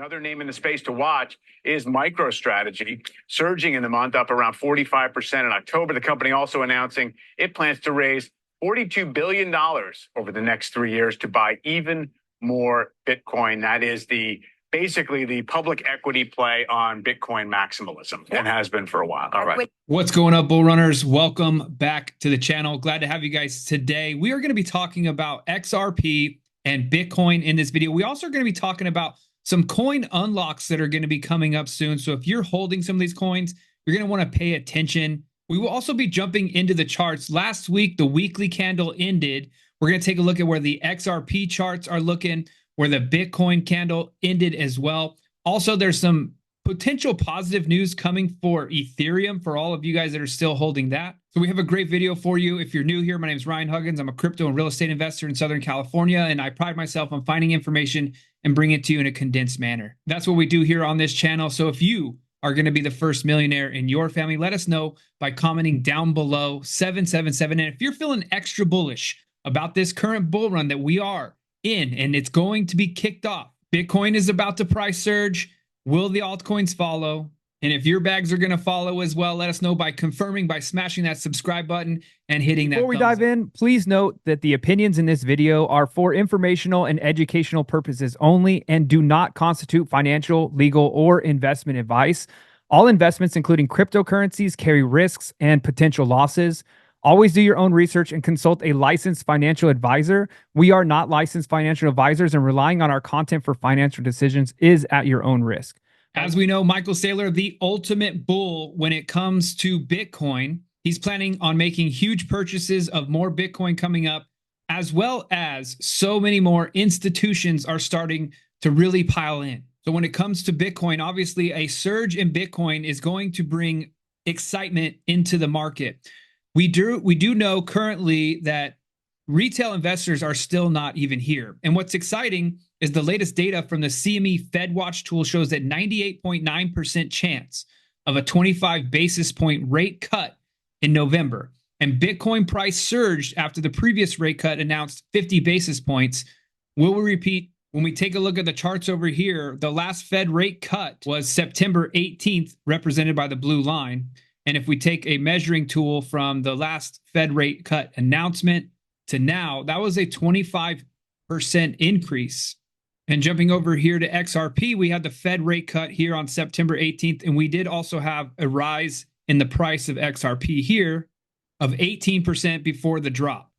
Another name in the space to watch is MicroStrategy, surging in the month, up around 45% in October. The company also announcing it plans to raise $42 billion over the next 3 years to buy even more Bitcoin. That is basically the public equity play on Bitcoin maximalism, and has been for a while. All right. What's going up, bull runners? Welcome back to the channel. Glad to have you guys today. We are going to be talking about XRP and Bitcoin in this video. We also are going to be talking about some coin unlocks that are going to be coming up soon. So if you're holding some of these coins, you're going to want to pay attention. We will also be jumping into the charts. Last week, the weekly candle ended. We're going to take a look at where the XRP charts are looking, where the Bitcoin candle ended as well. Also, there's some potential positive news coming for Ethereum for all of you guys that are still holding that. So we have a great video for you. If you're new here, my name is Ryan Huggins. I'm a crypto and real estate investor in Southern California, and I pride myself on finding information and bring it to you in a condensed manner. That's what we do here on this channel. So if you are going to be the first millionaire in your family, let us know by commenting down below 777. And if you're feeling extra bullish about this current bull run that we are in, and it's going to be kicked off, Bitcoin is about to price surge. Will the altcoins follow? And if your bags are going to follow as well, let us know by confirming, by smashing that subscribe button and hitting that. Before we dive in, please note that the opinions in this video are for informational and educational purposes only and do not constitute financial, legal, or investment advice. All investments, including cryptocurrencies, carry risks and potential losses. Always do your own research and consult a licensed financial advisor. We are not licensed financial advisors, and relying on our content for financial decisions is at your own risk. As we know, Michael Saylor, the ultimate bull when it comes to Bitcoin, he's planning on making huge purchases of more Bitcoin coming up, as well as so many more institutions are starting to really pile in. So when it comes to Bitcoin, obviously a surge in Bitcoin is going to bring excitement into the market. We do know currently that retail investors are still not even here. And what's exciting is the latest data from the CME FedWatch tool shows that 98.9% chance of a 25 basis point rate cut in November. And Bitcoin price surged after the previous rate cut announced 50 basis points. Will we repeat? When we take a look at the charts over here, the last Fed rate cut was September 18th, represented by the blue line. And if we take a measuring tool from the last Fed rate cut announcement to now, that was a 25% increase. And jumping over here to XRP, we had the Fed rate cut here on September 18th, and we did also have a rise in the price of XRP here of 18% before the drop.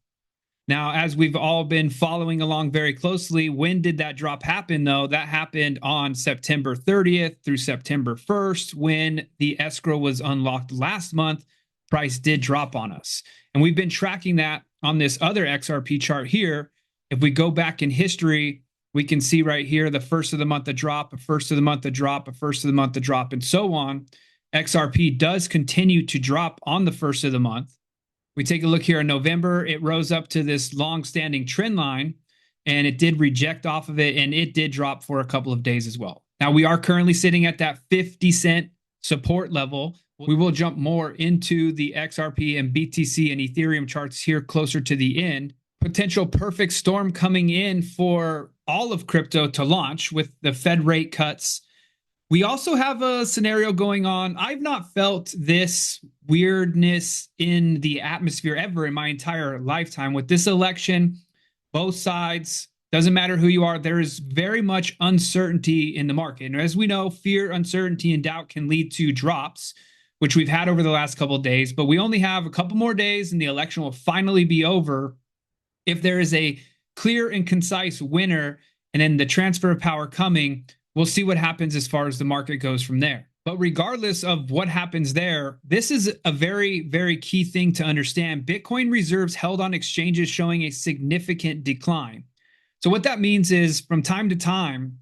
Now, as we've all been following along very closely, when did that drop happen, though? That happened on September 30th through September 1st, when the escrow was unlocked last month. Price did drop on us. And we've been tracking that on this other XRP chart here. If we go back in history, we can see right here, the first of the month, a drop, a first of the month, a drop, a first of the month, a drop, and so on. XRP does continue to drop on the first of the month. We take a look here in November, it rose up to this long-standing trend line, and it did reject off of it, and it did drop for a couple of days as well. Now, we are currently sitting at that 50-cent support level. We will jump more into the XRP and BTC and Ethereum charts here closer to the end. Potential perfect storm coming in for all of crypto to launch with the Fed rate cuts. We also have a scenario going on. I've not felt this weirdness in the atmosphere ever in my entire lifetime. With this election, both sides, doesn't matter who you are, there is very much uncertainty in the market. And as we know, fear, uncertainty, and doubt can lead to drops, which we've had over the last couple of days. But we only have a couple more days and the election will finally be over. If there is a clear and concise winner and then the transfer of power coming, we'll see what happens as far as the market goes from there. But regardless of what happens there, this is a very, very key thing to understand. Bitcoin reserves held on exchanges showing a significant decline. So what that means is from time to time,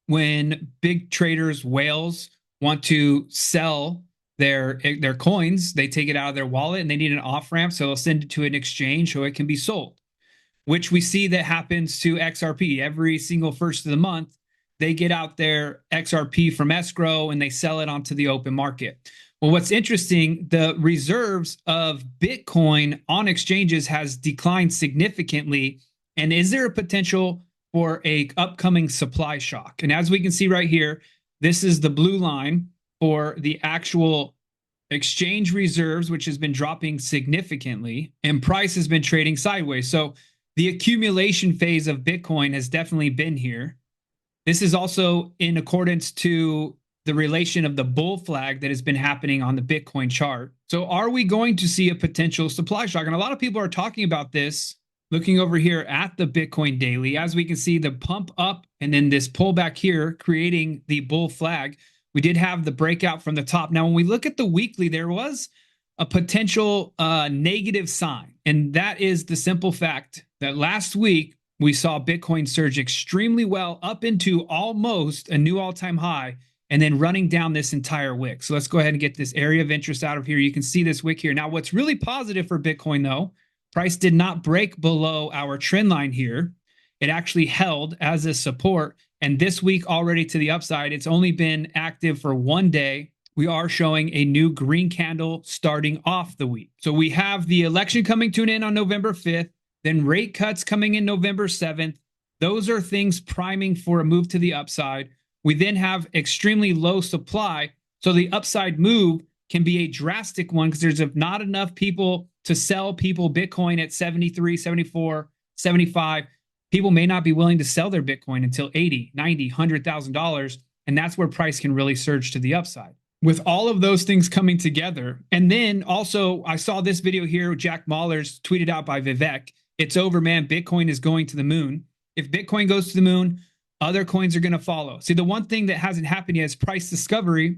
when big traders, whales, want to sell their coins, they take it out of their wallet and they need an off-ramp, so they'll send it to an exchange so it can be sold, which we see that happens to XRP. Every single first of the month, they get out their XRP from escrow and they sell it onto the open market. Well, what's interesting, the reserves of Bitcoin on exchanges has declined significantly. And is there a potential for a upcoming supply shock. And as we can see right here, this is the blue line for the actual exchange reserves, which has been dropping significantly, and price has been trading sideways. So the accumulation phase of Bitcoin has definitely been here. This is also in accordance to the relation of the bull flag that has been happening on the Bitcoin chart. So are we going to see a potential supply shock? And a lot of people are talking about this, looking over here at the Bitcoin daily. As we can see, the pump up and then this pullback here, creating the bull flag. We did have the breakout from the top. Now, when we look at the weekly, there was a potential negative sign. And that is the simple fact that last week, we saw Bitcoin surge extremely well up into almost a new all-time high and then running down this entire wick. So let's go ahead and get this area of interest out of here. You can see this wick here. Now, what's really positive for Bitcoin, though, price did not break below our trend line here. It actually held as a support. And this week already to the upside, it's only been active for 1 day. We are showing a new green candle starting off the week. So we have the election coming to an end on November 5th. Then rate cuts coming in November 7th. Those are things priming for a move to the upside. We then have extremely low supply. So the upside move can be a drastic one because there's not enough people to sell people Bitcoin at 73, 74, 75. People may not be willing to sell their Bitcoin until 80, 90, $100,000. And that's where price can really surge to the upside. With all of those things coming together. And then also I saw this video here, Jack Mahler's tweeted out by Vivek. It's over, man. Bitcoin is going to the moon. If Bitcoin goes to the moon, other coins are going to follow. See, the one thing that hasn't happened yet is price discovery,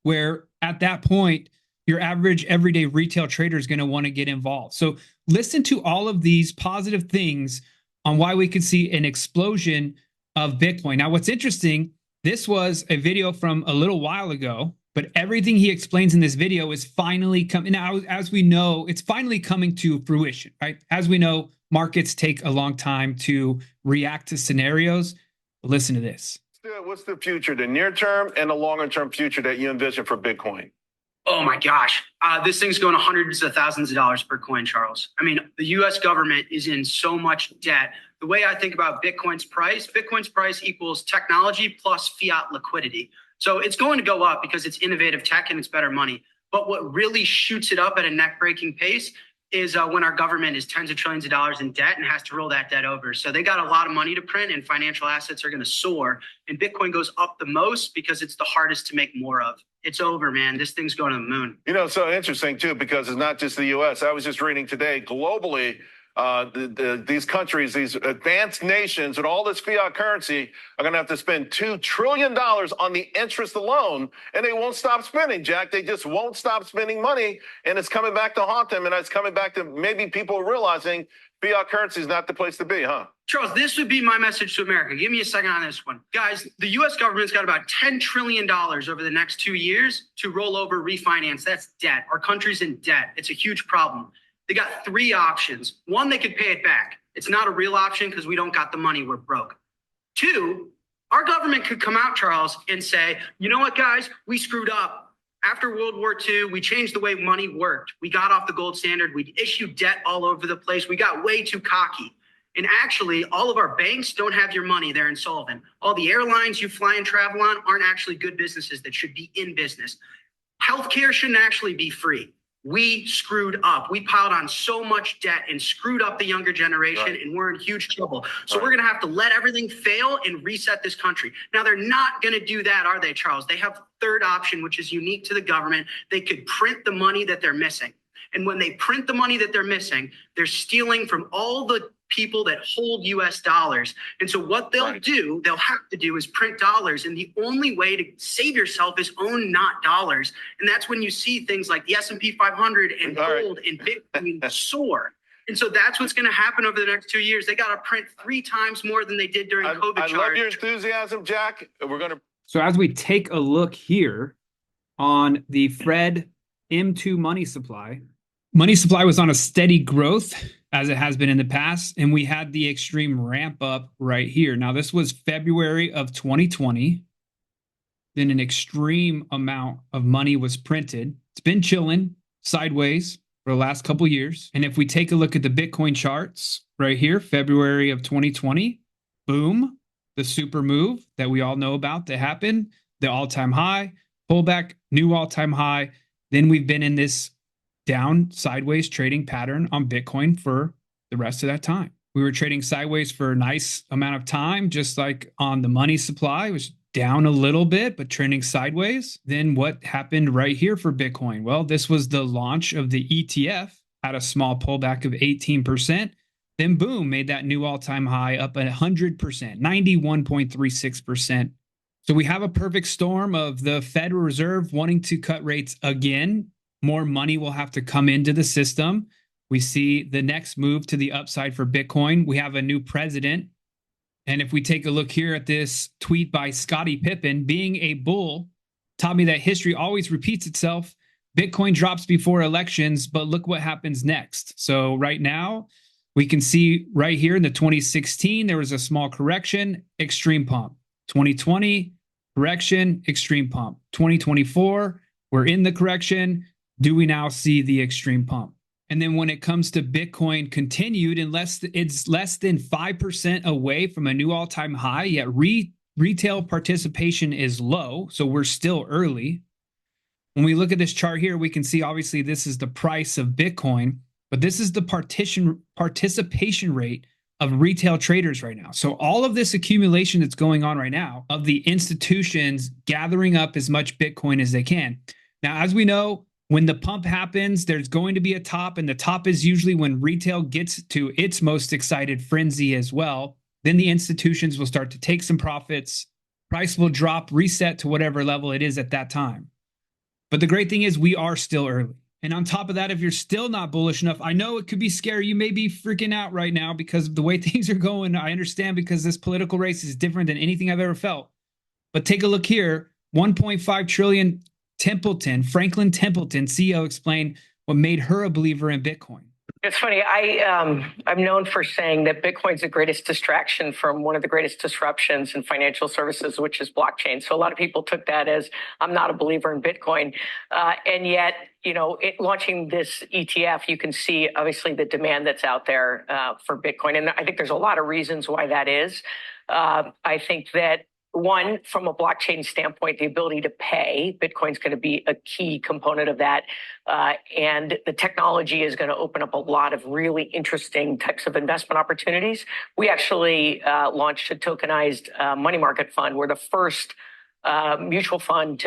where at that point, your average everyday retail trader is going to want to get involved. So listen to all of these positive things on why we could see an explosion of Bitcoin. Now, what's interesting, this was a video from a little while ago, but everything he explains in this video is finally coming. Now, as we know, it's finally coming to fruition, right? As we know, markets take a long time to react to scenarios. Listen to this. What's the future, the near term and the longer term future that you envision for Bitcoin? Oh my gosh. This thing's going to hundreds of thousands of dollars per coin, Charles. I mean, the US government is in so much debt. The way I think about Bitcoin's price equals technology plus fiat liquidity. So it's going to go up because it's innovative tech and it's better money. But what really shoots it up at a neck-breaking pace is when our government is tens of trillions of dollars in debt and has to roll that debt over. So they got a lot of money to print and financial assets are going to soar. And Bitcoin goes up the most because it's the hardest to make more of. It's over, man. This thing's going to the moon. You know, it's so interesting, too, because it's not just the U.S. I was just reading today, globally, these countries, these advanced nations, and all this fiat currency are going to have to spend $2 trillion on the interest alone, and they won't stop spending, Jack. They just won't stop spending money, and it's coming back to haunt them, and it's coming back to maybe people realizing fiat currency is not the place to be, huh? Charles, this would be my message to America. Give me a second on this one. Guys, the U.S. government's got about $10 trillion over the next 2 years to roll over, refinance. That's debt. Our country's in debt. It's a huge problem. They got 3 options. 1, they could pay it back. It's not a real option because we don't got the money. We're broke. 2, our government could come out, Charles, and say, you know what, guys, we screwed up. After World War II, we changed the way money worked. We got off the gold standard. We issued debt all over the place. We got way too cocky. And actually, all of our banks don't have your money. They're insolvent. All the airlines you fly and travel on aren't actually good businesses that should be in business. Healthcare shouldn't actually be free. We screwed up. We piled on so much debt and screwed up the younger generation, right, and we're in huge trouble. So we're going to have to let everything fail and reset this country. Now, they're not going to do that, are they, Charles? They have a third option, which is unique to the government. They could print the money that they're missing. And when they print the money that they're missing, they're stealing from all the people that hold US dollars. And so what they'll do, they'll have to do is print dollars. And the only way to save yourself is own not dollars. And that's when you see things like the S&P 500 and gold and Bitcoin soar. And so that's what's going to happen over the next 2 years. They got to print 3 times more than they did during COVID. I love your enthusiasm, Jack. So as we take a look here on the Fred M2 money supply was on a steady growth as it has been in the past. And we had the extreme ramp up right here. Now, this was February of 2020. Then an extreme amount of money was printed. It's been chilling sideways for the last couple of years. And if we take a look at the Bitcoin charts right here, February of 2020, boom, the super move that we all know about that happened, the all-time high, pullback, new all-time high. Then we've been in this down sideways trading pattern on Bitcoin for the rest of that time. We were trading sideways for a nice amount of time, just like on the money supply, it was down a little bit, but trending sideways. Then what happened right here for Bitcoin? Well, this was the launch of the ETF, had a small pullback of 18%. Then boom, made that new all-time high up 100%, 91.36%. So we have a perfect storm of the Federal Reserve wanting to cut rates again. More money will have to come into the system. We see the next move to the upside for Bitcoin. We have a new president. And if we take a look here at this tweet by Scottie Pippen, being a bull taught me that history always repeats itself. Bitcoin drops before elections, but look what happens next. So right now, we can see right here in the 2016, there was a small correction, extreme pump. 2020, correction, extreme pump. 2024, we're in the correction. Do we now see the extreme pump? And then when it comes to Bitcoin continued, it's less than 5% away from a new all-time high, yet retail participation is low, so we're still early. When we look at this chart here, we can see obviously this is the price of Bitcoin, but this is the participation rate of retail traders right now. So all of this accumulation that's going on right now of the institutions gathering up as much Bitcoin as they can. Now, as we know, when the pump happens, there's going to be a top, and the top is usually when retail gets to its most excited frenzy as well. Then the institutions will start to take some profits. Price will drop, reset to whatever level it is at that time. But the great thing is we are still early. And on top of that, if you're still not bullish enough, I know it could be scary. You may be freaking out right now because of the way things are going. I understand, because this political race is different than anything I've ever felt. But take a look here, 1.5 trillion. Franklin Templeton, CEO, explained what made her a believer in Bitcoin. It's funny. I'm known for saying that Bitcoin's the greatest distraction from one of the greatest disruptions in financial services, which is blockchain. So a lot of people took that as I'm not a believer in Bitcoin. And yet, launching this ETF, you can see obviously the demand that's out there for Bitcoin. And I think there's a lot of reasons why that is. I think that one, from a blockchain standpoint, the ability to pay, Bitcoin's going to be a key component of that. And the technology is going to open up a lot of really interesting types of investment opportunities. We actually launched a tokenized money market fund. We're the first mutual fund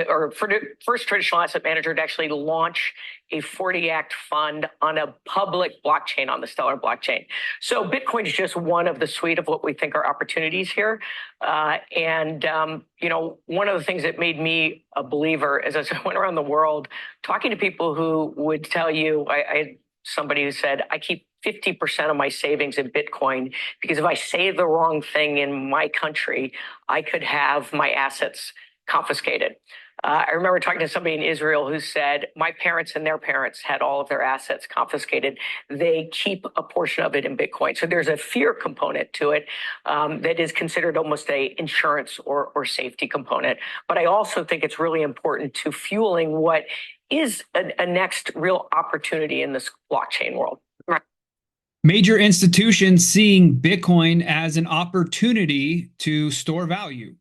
first traditional asset manager to actually launch a 40 Act fund on a public blockchain, on the Stellar blockchain. So Bitcoin is just one of the suite of what we think are opportunities here. One of the things that made me a believer is as I went around the world talking to people who would tell you, I had somebody who said, I keep 50% of my savings in Bitcoin because if I say the wrong thing in my country, I could have my assets confiscated. I remember talking to somebody in Israel who said, my parents and their parents had all of their assets confiscated. They keep a portion of it in Bitcoin. So there's a fear component to it that is considered almost a insurance or safety component. But I also think it's really important to fueling what is a next real opportunity in this blockchain world. Major institutions seeing Bitcoin as an opportunity to store value.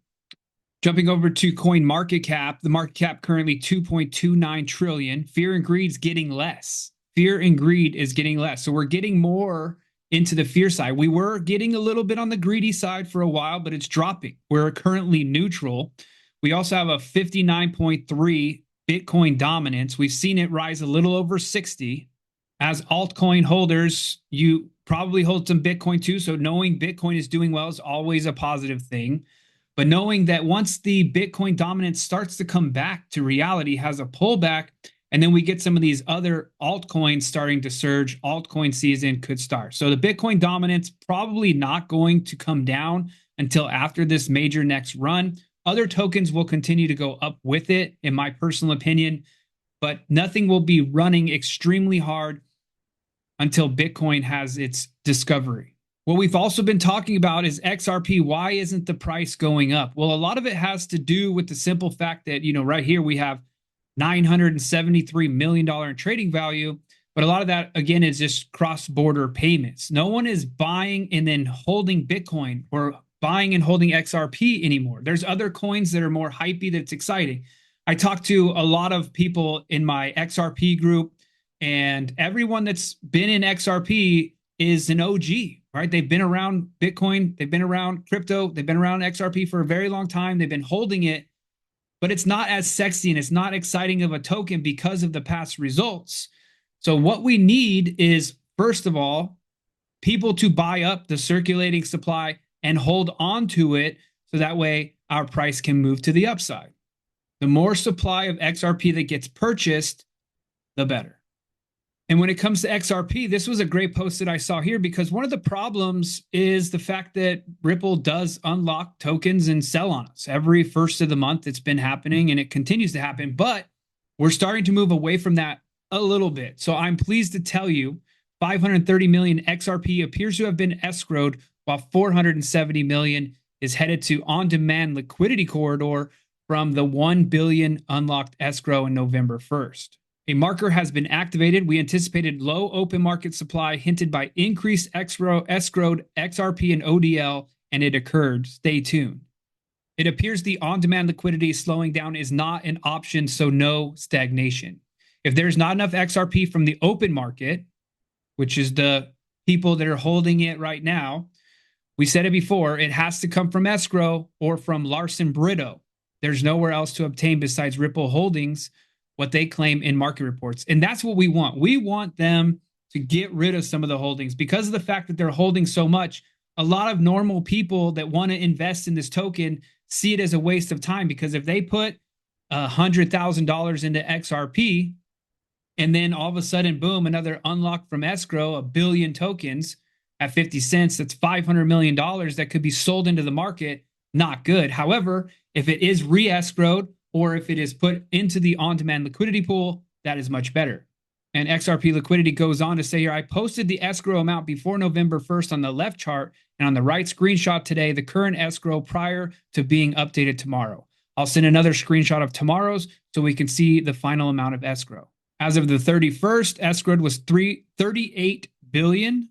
Jumping over to coin market cap, the market cap currently 2.29 trillion. Fear and greed is getting less. Fear and greed is getting less. So we're getting more into the fear side. We were getting a little bit on the greedy side for a while, but it's dropping. We're currently neutral. We also have a 59.3 Bitcoin dominance. We've seen it rise a little over 60. As altcoin holders, you probably hold some Bitcoin too. So knowing Bitcoin is doing well is always a positive thing. But knowing that once the Bitcoin dominance starts to come back to reality, has a pullback, and then we get some of these other altcoins starting to surge, altcoin season could start. So the Bitcoin dominance probably not going to come down until after this major next run. Other tokens will continue to go up with it, in my personal opinion, but nothing will be running extremely hard until Bitcoin has its discovery. What we've also been talking about is XRP. Why isn't the price going up? Well, a lot of it has to do with the simple fact that, right here we have $973 million in trading value, but a lot of that, again, is just cross-border payments. No one is buying and then holding Bitcoin or buying and holding XRP anymore. There's other coins that are more hypey that's exciting. I talked to a lot of people in my XRP group, and everyone that's been in XRP is an OG, right? They've been around Bitcoin, they've been around crypto, they've been around XRP for a very long time. They've been holding it, but it's not as sexy and it's not exciting of a token because of the past results. So what we need is, first of all, people to buy up the circulating supply and hold on to it so that way our price can move to the upside. The more supply of XRP that gets purchased, the better. And when it comes to XRP, this was a great post that I saw here, because one of the problems is the fact that Ripple does unlock tokens and sell on us. Every first of the month it's been happening, and it continues to happen, but we're starting to move away from that a little bit. So I'm pleased to tell you 530 million XRP appears to have been escrowed, while 470 million is headed to on-demand liquidity corridor from the 1 billion unlocked escrow in November 1st. A marker has been activated. We anticipated low open market supply hinted by increased escrowed XRP and ODL, and it occurred. Stay tuned. It appears the on-demand liquidity slowing down is not an option, so no stagnation. If there's not enough XRP from the open market, which is the people that are holding it right now, we said it before, it has to come from escrow or from Larsen Brito. There's nowhere else to obtain besides Ripple Holdings, what they claim in market reports. And that's what we want. We want them to get rid of some of the holdings because of the fact that they're holding so much. A lot of normal people that want to invest in this token see it as a waste of time, because if they put $100,000 into XRP and then all of a sudden, boom, another unlock from escrow, 1 billion tokens at 50 cents, that's $500 million that could be sold into the market. Not good. However, if it is re-escrowed, or if it is put into the on-demand liquidity pool, that is much better. And XRP liquidity goes on to say here, I posted the escrow amount before November 1st on the left chart, and on the right screenshot today, the current escrow prior to being updated tomorrow. I'll send another screenshot of tomorrow's so we can see the final amount of escrow. As of the 31st, escrowed was 38 billion.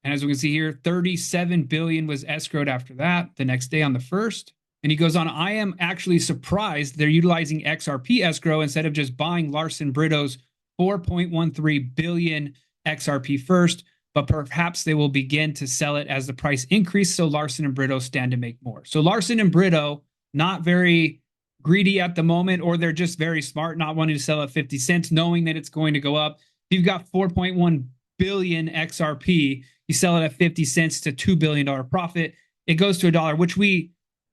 And as we can see here, 37 billion was escrowed after that, the next day on the 1st. And he goes on, I am actually surprised they're utilizing XRP escrow instead of just buying Larsen Brito's 4.13 billion XRP first, but perhaps they will begin to sell it as the price increases, so Larsen and Brito stand to make more. So Larsen and Brito, not very greedy at the moment, or they're just very smart, not wanting to sell at 50 cents, knowing that it's going to go up. If you've got 4.1 billion XRP, you sell it at 50 cents to $2 billion profit. It goes to $1, which we,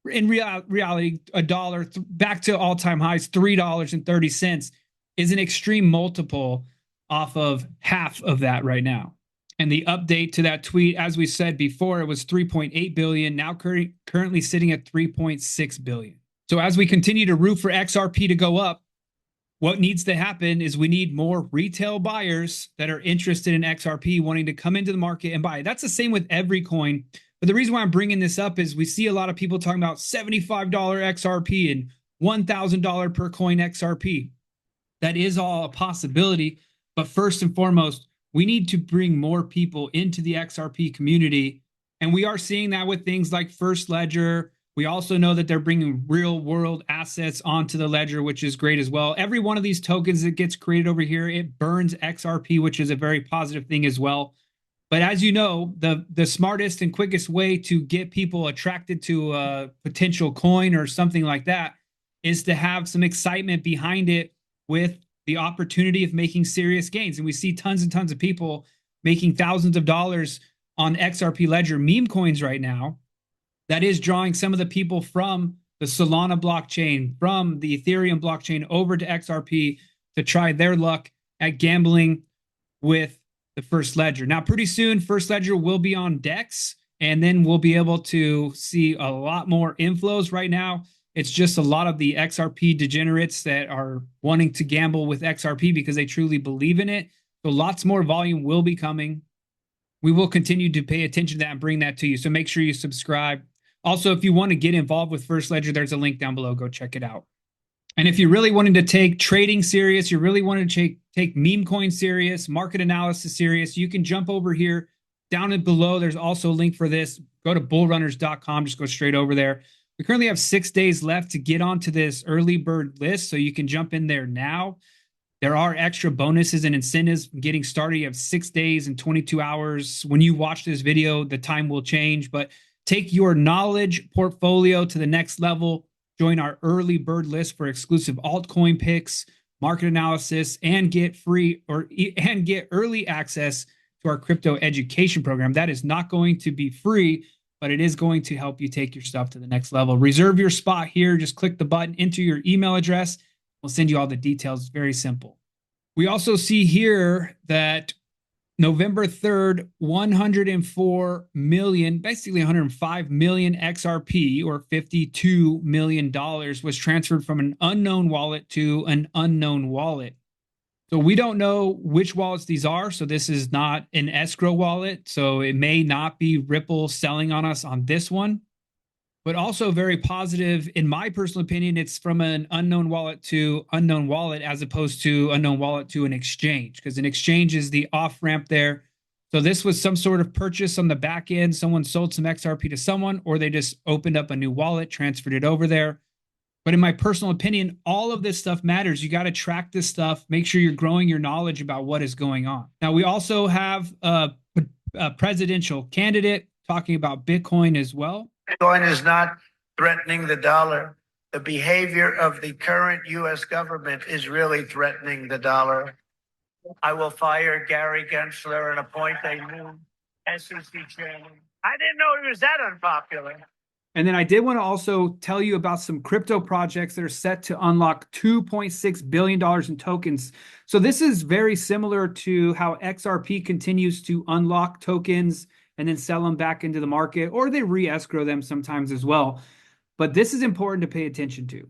in reality, $1 back to all-time highs, $3.30 is an extreme multiple off of half of that right now. And the update to that tweet, as we said before, it was 3.8 billion, now currently sitting at 3.6 billion. So as we continue to root for XRP to go up, what needs to happen is we need more retail buyers that are interested in XRP wanting to come into the market and buy. That's the same with every coin. But the reason why I'm bringing this up is we see a lot of people talking about $75 XRP and $1,000 per coin XRP. That is all a possibility. But first and foremost, we need to bring more people into the XRP community. And we are seeing that with things like First Ledger. We also know that they're bringing real world assets onto the ledger, which is great as well. Every one of these tokens that gets created over here, it burns XRP, which is a very positive thing as well. But as you know, the smartest and quickest way to get people attracted to a potential coin or something like that is to have some excitement behind it with the opportunity of making serious gains. And we see tons and tons of people making thousands of dollars on XRP Ledger meme coins right now. That is drawing some of the people from the Solana blockchain, from the Ethereum blockchain over to XRP to try their luck at gambling with the First Ledger. Now, pretty soon, First Ledger will be on DEX, and then we'll be able to see a lot more inflows. Right now, it's just a lot of the XRP degenerates that are wanting to gamble with XRP because they truly believe in it. So lots more volume will be coming. We will continue to pay attention to that and bring that to you. So make sure you subscribe. Also, if you want to get involved with First Ledger, there's a link down below. Go check it out. And if you're really wanting to take trading serious, you're really wanting to take meme coin serious, market analysis serious, you can jump over here Down below, there's also a link for this. Go to bullrunners.com. Just go straight over there. We currently have 6 days left to get onto this early bird list, so you can jump in there now. There are extra bonuses and incentives getting started. You have 6 days and 22 hours. When you watch this video, the time will change, but take your knowledge portfolio to the next level. Join our early bird list for exclusive altcoin picks, market analysis, and get early access to our crypto education program. That is not going to be free, but it is going to help you take your stuff to the next level. Reserve your spot here. Just click the button, enter your email address. We'll send you all the details. It's very simple. We also see here that November 3rd, 104 million, basically 105 million XRP, or $52 million, was transferred from an unknown wallet to an unknown wallet. So we don't know which wallets these are. So this is not an escrow wallet. So it may not be Ripple selling on us on this one. But also very positive, in my personal opinion, it's from an unknown wallet to unknown wallet as opposed to unknown wallet to an exchange, because an exchange is the off-ramp there. So this was some sort of purchase on the back end. Someone sold some XRP to someone, or they just opened up a new wallet, transferred it over there. But in my personal opinion, all of this stuff matters. You got to track this stuff. Make sure you're growing your knowledge about what is going on. Now, we also have a presidential candidate talking about Bitcoin as well. Bitcoin is not threatening the dollar. The behavior of the current U.S. government is really threatening the dollar. I will fire Gary Gensler and appoint a new SEC chairman. I didn't know he was that unpopular. And then I did want to also tell you about some crypto projects that are set to unlock $2.6 billion in tokens. So this is very similar to how XRP continues to unlock tokens and then sell them back into the market, or they re-escrow them sometimes as well. But this is important to pay attention to.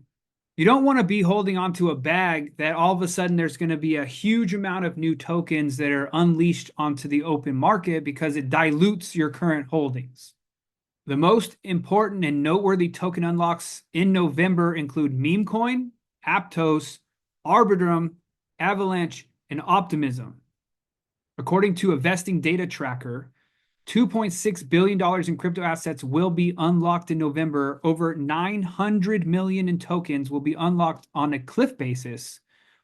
You don't want to be holding onto a bag that all of a sudden there's going to be a huge amount of new tokens that are unleashed onto the open market, because it dilutes your current holdings. The most important and noteworthy token unlocks in November include meme coin, Aptos, Arbitrum, Avalanche, and Optimism. According to a vesting data tracker, $2.6 billion in crypto assets will be unlocked in November. Over 900 million in tokens will be unlocked on a cliff basis,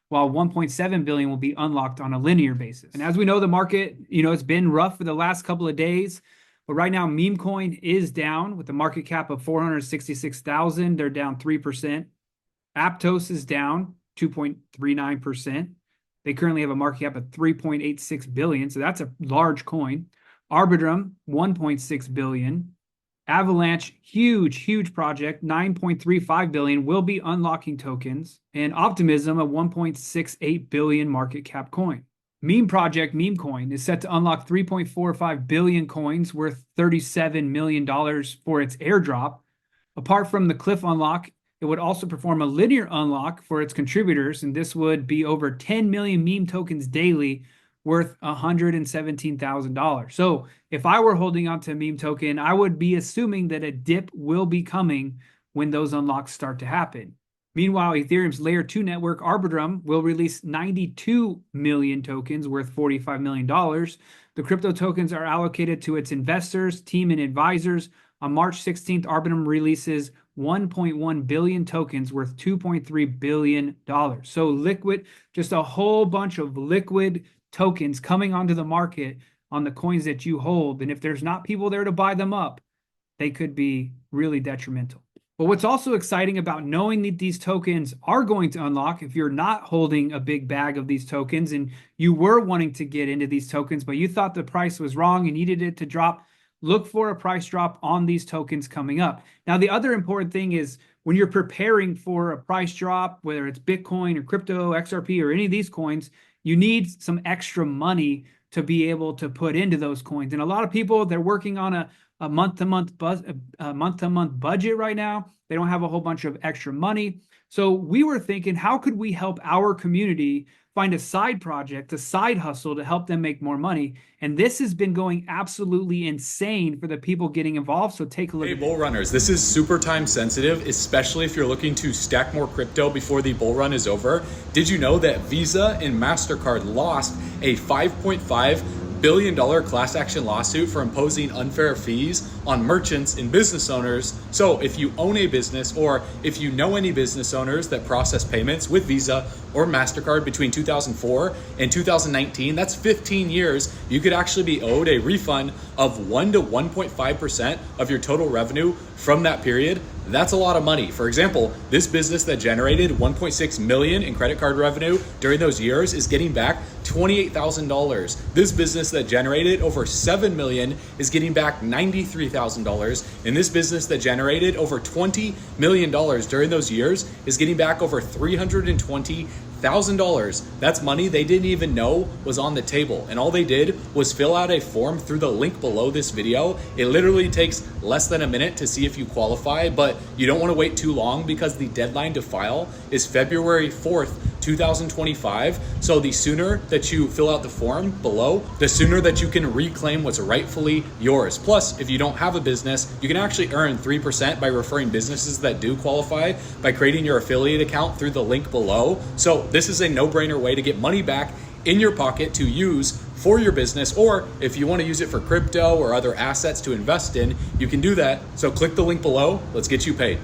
while 1.7 billion will be unlocked on a linear basis. And as we know, the market, it's been rough for the last couple of days, but right now meme coin is down with a market cap of 466,000. They're down 3%. Aptos is down 2.39%. They currently have a market cap of 3.86 billion, so that's a large coin. Arbitrum, 1.6 billion. Avalanche, huge project, 9.35 billion, will be unlocking tokens. And Optimism, a 1.68 billion market cap coin. Meme project, Meme Coin, is set to unlock 3.45 billion coins worth $37 million for its airdrop. Apart from the cliff unlock, it would also perform a linear unlock for its contributors, and this would be over 10 million meme tokens daily, worth $117,000. So if I were holding on to a meme token, I would be assuming that a dip will be coming when those unlocks start to happen. Meanwhile, Ethereum's layer 2 network, Arbitrum, will release 92 million tokens worth $45 million. The crypto tokens are allocated to its investors, team, and advisors. On March 16th, Arbitrum releases 1.1 billion tokens worth $2.3 billion. So liquid, just a whole bunch of liquid tokens coming onto the market on the coins that you hold. And if there's not people there to buy them up, they could be really detrimental. But what's also exciting about knowing that these tokens are going to unlock, if you're not holding a big bag of these tokens and you were wanting to get into these tokens, but you thought the price was wrong and needed it to drop, look for a price drop on these tokens coming up. Now, the other important thing is when you're preparing for a price drop, whether it's Bitcoin or crypto, XRP, or any of these coins, you need some extra money to be able to put into those coins. And a lot of people, they're working on a month-to-month budget right now. They don't have a whole bunch of extra money. So we were thinking, how could we help our community find a side project, a side hustle to help them make more money? And this has been going absolutely insane for the people getting involved. So take a look. Hey, bull runners, this is super time sensitive, especially if you're looking to stack more crypto before the bull run is over. Did you know that Visa and MasterCard lost a $5.5 billion class action lawsuit for imposing unfair fees on merchants and business owners. So if you own a business, or if you know any business owners that process payments with Visa or MasterCard between 2004 and 2019, that's 15 years, you could actually be owed a refund of 1 to 1.5% of your total revenue from that period. That's a lot of money. For example, this business that generated 1.6 million in credit card revenue during those years is getting back $28,000. This business that generated over 7 million is getting back $93,000. And this business that generated over $20 million during those years is getting back over $320,000. That's money they didn't even know was on the table. And all they did was fill out a form through the link below this video. It literally takes less than a minute to see if you qualify, but you don't want to wait too long because the deadline to file is February 4th, 2025. So the sooner that you fill out the form below, the sooner that you can reclaim what's rightfully yours. Plus, if you don't have a business, you can actually earn 3% by referring businesses that do qualify by creating your affiliate account through the link below. So this is a no-brainer way to get money back in your pocket to use for your business, or if you want to use it for crypto or other assets to invest in, you can do that. So click the link below. Let's get you paid.